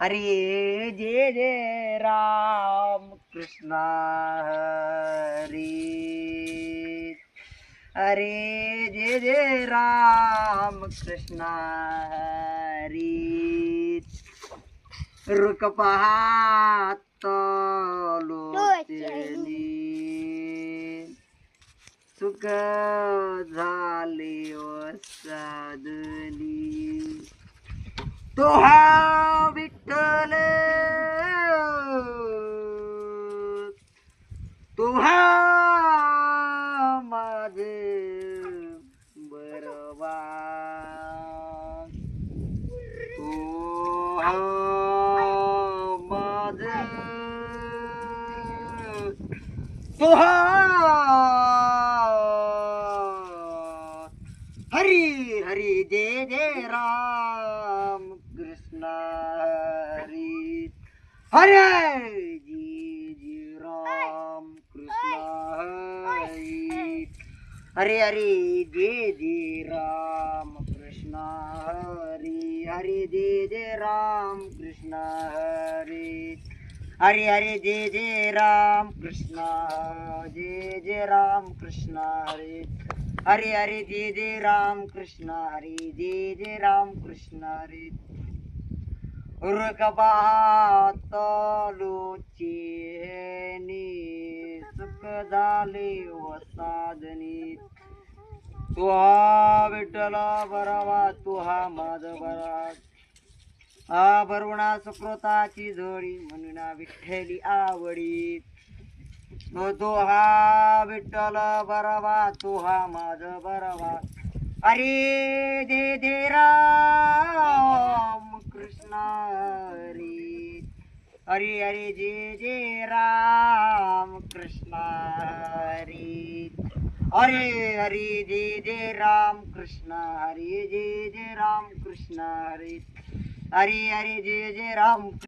हरे जय जय राम कृष्ण हरे हरे जय जय राम कृष्ण हरे रुक पाहत लोचनी सुख झाले वसादनी तो हा विठ्ठल तो हा माझे बरवा तो हा माझे तो हा हरी हरी जय जय राम कृष्ण हरी हरे जी जी राम कृष्ण हरी हरे हरे जय जय राम कृष्ण हरी हरे जय जय राम कृष्ण हरी हरे हरे जय जय राम कृष्ण जय जय राम कृष्ण हरे हरे हरे जय जय राम कृष्ण हरे जय जय राम कृष्ण हरे उर्क पाहत लोचनी सुख झाले वसादनी तुहा विठ्ठल बरावा तुहा माझ बरा हा बरुणा सुकृताची जोडी म्हणून विठ्ठली आवडी तो हा विठ्ठल बरावा तुहा माझ बरावा हरे जय जय राम कृष्ण हरे हरे हरे जय जय राम कृष्ण हरे हरे हरे जय जय राम कृष्ण हरे जय जय राम कृष्ण हरे हरे हरे जय जय राम